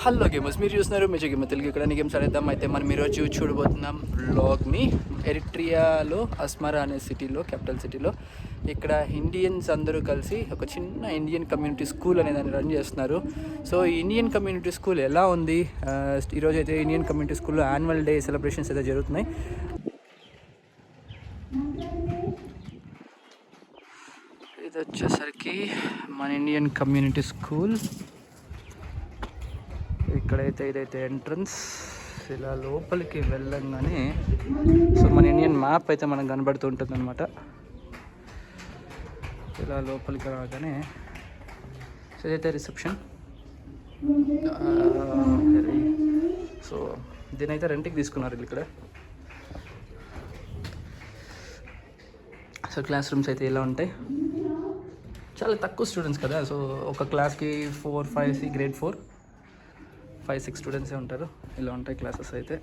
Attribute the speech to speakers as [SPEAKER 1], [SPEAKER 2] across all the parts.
[SPEAKER 1] Hello gamers, మీరు చూస్తున్నారు major gamer Telugu. ఇక్కడ గేమ్స్ ఆడేద్దాం. అయితే మనం ఈరోజు చూడబోతున్నాం వ్లాగ్ని. ఎరిట్రియాలో అస్మరా అనే సిటీలో, క్యాపిటల్ సిటీలో ఇక్కడ ఇండియన్స్ అందరూ కలిసి ఒక చిన్న ఇండియన్ కమ్యూనిటీ స్కూల్ అనే దాన్ని రన్ చేస్తున్నారు. సో ఈ ఇండియన్ కమ్యూనిటీ స్కూల్ ఎలా ఉంది? ఈరోజు అయితే ఇండియన్ కమ్యూనిటీ స్కూల్లో యాన్యువల్ డే సెలబ్రేషన్స్ అయితే జరుగుతున్నాయి. ఇది వచ్చేసరికి మన ఇండియన్ కమ్యూనిటీ స్కూల్. ఇక్కడైతే ఇదైతే ఎంట్రన్స్. ఇలా లోపలికి వెళ్ళంగానే సో మన ఇండియన్ మ్యాప్ అయితే మనకు కనబడుతూ ఉంటుంది అనమాట. ఇలా లోపలికి రాగానే సో ఇదైతే రిసెప్షన్. సో దీనైతే రెంట్కి తీసుకున్నారు ఇక్కడ. సో క్లాస్ రూమ్స్ అయితే ఇలా ఉంటాయి. చాలా తక్కువ స్టూడెంట్స్ కదా, సో ఒక క్లాస్కి 4-5 గ్రేడ్ 4-5-6 స్టూడెంట్సే ఉంటారు. ఇలా ఉంటాయి క్లాసెస్ అయితే.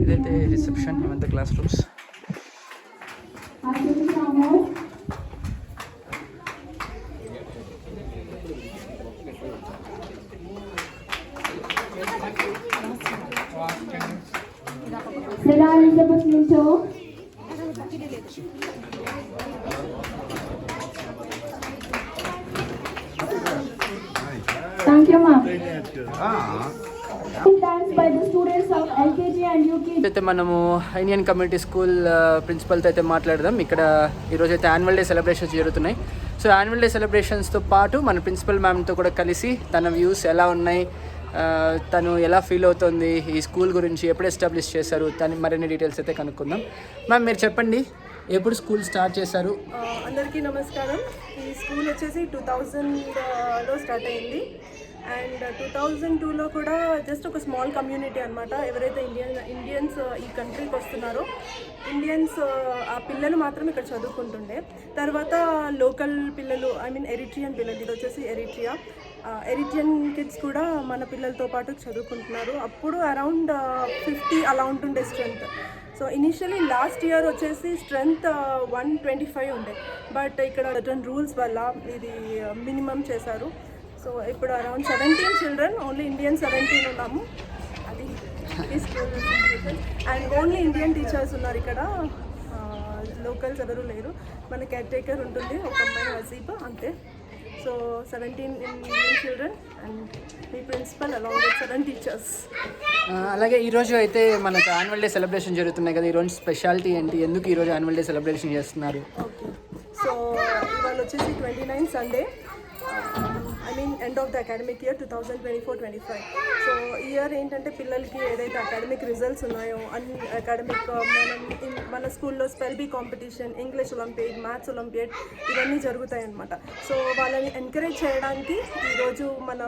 [SPEAKER 1] ఇదైతే రిసెప్షన్, ఇవంతా class rooms.
[SPEAKER 2] Thank you, ma'am. Dance by the students of LKG and UKG.
[SPEAKER 1] అయితే మనము ఇండియన్ కమ్యూనిటీ స్కూల్ ప్రిన్సిపల్తో అయితే మాట్లాడదాం. ఇక్కడ ఈరోజు అయితే యాన్యువల్ డే సెలబ్రేషన్స్ జరుగుతున్నాయి. సో యాన్యువల్ డే సెలబ్రేషన్స్తో పాటు మన ప్రిన్సిపల్ మ్యామ్తో కూడా కలిసి తన వ్యూస్ ఎలా ఉన్నాయి, తను ఎలా ఫీల్ అవుతుంది, ఈ స్కూల్ గురించి ఎప్పుడు ఎస్టాబ్లిష్ చేశారు, తను మరిన్ని డీటెయిల్స్ అయితే కనుక్కుందాం. మ్యామ్ మీరు చెప్పండి, ఎప్పుడు స్కూల్ స్టార్ట్ చేశారు?
[SPEAKER 3] అందరికీ నమస్కారం. ఈ స్కూల్ వచ్చేసి 2000లో స్టార్ట్ అయింది. అండ్ 2002లో కూడా జస్ట్ ఒక స్మాల్ కమ్యూనిటీ అనమాట. ఎవరైతే ఇండియన్స్ ఈ కంట్రీకి వస్తున్నారో ఇండియన్స్ ఆ పిల్లలు మాత్రం ఇక్కడ చదువుకుంటుండే. తర్వాత లోకల్ పిల్లలు, ఎరిట్రియన్ పిల్లలు, ఇది వచ్చేసి ఎరిట్రియన్ కిడ్స్ కూడా మన పిల్లలతో పాటు చదువుకుంటున్నారు. అప్పుడు అరౌండ్ 50 అలా ఉంటుండే strength. So initially last year వచ్చేసి స్ట్రెంత్ 125 ఉండే. బట్ ఇక్కడ సర్టన్ రూల్స్ వల్ల ఇది మినిమం చేశారు. సో ఇప్పుడు అరౌండ్ 17 చిల్డ్రన్, ఓన్లీ ఇండియన్ 17 ఉన్నాము. అది school and only Indian teachers ఉన్నారు ఇక్కడ. లోకల్స్ ఎవరు లేరు. మన కేర్ టేకర్ ఉంటుంది, ఒక అమ్మాయి హసీబ్, అంతే. సో 17 ఇండియన్ చిల్డ్రన్ అండ్ మీ ప్రిన్సిపల్ అలాంగ్ విత్ 7 టీచర్స్.
[SPEAKER 1] అలాగే ఈరోజు అయితే మనకు యాన్యువల్ డే సెలబ్రేషన్ జరుగుతున్నాయి కదా, ఈరోజు స్పెషాలిటీ ఏంటి, ఎందుకు ఈరోజు యాన్యువల్ డే సెలబ్రేషన్ చేస్తున్నారు?
[SPEAKER 3] ఓకే, సో ఇవాళ వచ్చేసి 29 Sunday, end of the academic year 2024-25. So ఈ ఇయర్ ఏంటంటే పిల్లలకి ఏదైతే అకాడమిక్ రిజల్ట్స్ ఉన్నాయో అన్ని అకాడమిక్ మన స్కూల్లో spell be competition, English olympiad, maths olympiad ఇవన్నీ జరుగుతాయి అన్నమాట. సో వాళ్ళని ఎంకరేజ్ చేయడానికి ఈరోజు మన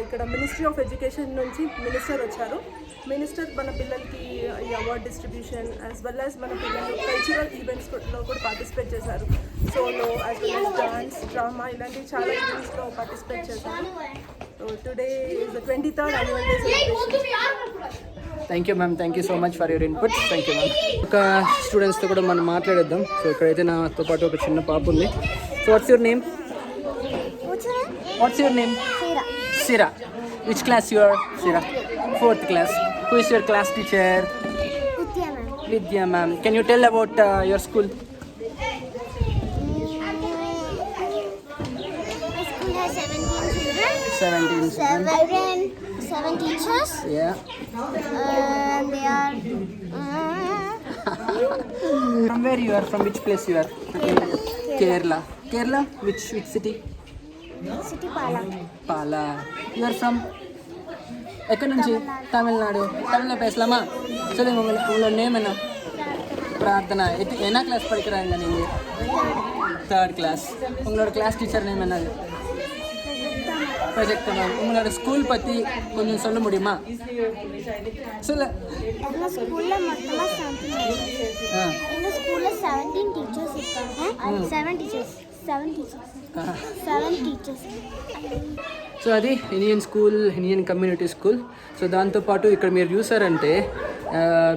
[SPEAKER 3] ఇక్కడ మినిస్ట్రీ ఆఫ్ ఎడ్యుకేషన్ నుంచి మినిస్టర్ వచ్చారు. మినిస్టర్ మన పిల్లలకి ఈ award distribution as well as మన పిల్లలు కల్చరల్ ఈవెంట్స్లో కూడా పార్టిసిపేట్ చేశారు. Solo as well as dance, drama ఇలాంటి చాలా ఈవెంట్స్లో పార్టిసిపేట్ చేశారు. So today is the 23rd annual day celebration.
[SPEAKER 1] Thank you ma'am, thank you so much for your input. Thank you ma'am. ఒక స్టూడెంట్స్తో కూడా మనం మాట్లాడేద్దాం. సో ఇక్కడైతే నాతో పాటు ఒక చిన్న పాప ఉంది. So what's your name? Sira. Which class you are? Sira, 4th class. Who is your class teacher? Vidya ma'am. Can you tell about your school?
[SPEAKER 4] My school has 17 children.
[SPEAKER 1] 17 children.
[SPEAKER 4] 7 teachers.
[SPEAKER 1] Yeah.
[SPEAKER 4] They are.
[SPEAKER 1] From where you are? From which place you are? Kerala. Which city?
[SPEAKER 4] City Pala.
[SPEAKER 1] Pala. You are from? ఎక్కడి నుంచి? తమిళనాడు. తమిళ్లో பேசலாமா? சொல்லுங்க உங்களோட name என்ன? பிரார்த்தனா. என்ன class படிக்கிறாங்க நீங்க? 3rd class. உங்களோட கிளாஸ் டீச்சர் நேம் என்னது? Project ma'am. உங்களோட ஸ்கூல் பற்றி கொஞ்சம் சொல்ல முடியுமா? சொல்ல.
[SPEAKER 4] எங்கள் ஸ்கூலில் மொத்தமாக 17 டீச்சர்ஸ் இருக்காங்க. 7 டீச்சர்ஸ் 7 teachers. 7 teachers.
[SPEAKER 1] సో అది ఇండియన్ కమ్యూనిటీ స్కూల్. సో దాంతోపాటు ఇక్కడ మీరు చూసారంటే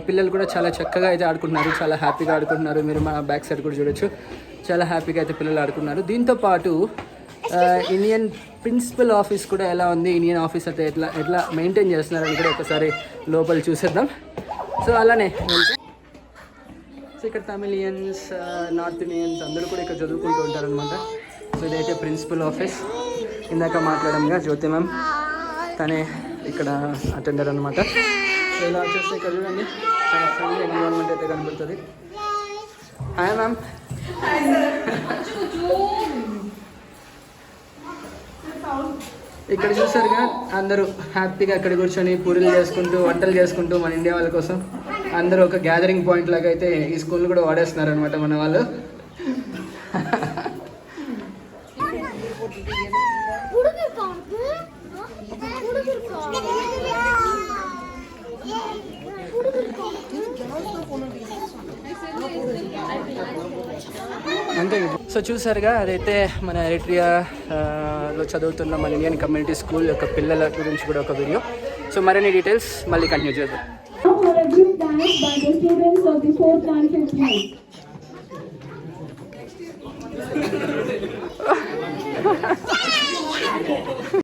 [SPEAKER 1] పిల్లలు కూడా చాలా చక్కగా అయితే ఆడుకుంటున్నారు, చాలా హ్యాపీగా ఆడుకుంటున్నారు. మీరు మా బ్యాక్ సైడ్ కూడా చూడొచ్చు, చాలా హ్యాపీగా అయితే పిల్లలు ఆడుకున్నారు. దీంతోపాటు ఇండియన్ ప్రిన్సిపల్ ఆఫీస్ కూడా ఎలా ఉంది, ఇండియన్ ఆఫీస్ అయితే ఎట్లా మెయింటైన్ చేస్తున్నారని కూడా ఒకసారి లోపల చూసేద్దాం. సో అలానే వెళ్తే సో ఇక్కడ తమిళియన్స్, నార్త్ ఇండియన్స్ అందరూ కూడా ఇక్కడ చదువుకుంటూ ఉంటారనమాట. సో ఇదైతే ప్రిన్సిపల్ ఆఫీస్. ఇందాక మాట్లాడంగా జ్యోతి మ్యామ్, తనే ఇక్కడ అటెండర్ అనమాట. సో ఇలా వచ్చేస్తే ఇక్కడ చూడండి చాలా ఫ్రెండ్లీ ఎన్విరాన్మెంట్ అయితే కనబడుతుంది. Hi ma'am. ఇక్కడ చూసారుగా అందరూ హ్యాపీగా అక్కడ కూర్చొని పూరీలు చేసుకుంటూ వంటలు చేసుకుంటూ మన ఇండియా వాళ్ళ కోసం అందరూ ఒక గ్యాదరింగ్ పాయింట్ లాగా అయితే ఈ స్కూల్ కూడా వాడేస్తున్నారు అనమాట మన వాళ్ళు. అంతే. సో చూసారుగా అదైతే మన ఎరిట్రియాలో చదువుతున్న మన ఇండియన్ కమ్యూనిటీ స్కూల్ యొక్క పిల్లల గురించి కూడా ఒక వీడియో. సో మరిన్ని డీటెయిల్స్ మళ్ళీ కంటిన్యూ చేద్దాం.
[SPEAKER 2] Now for a group dance by the students of the 4th and 5th grade.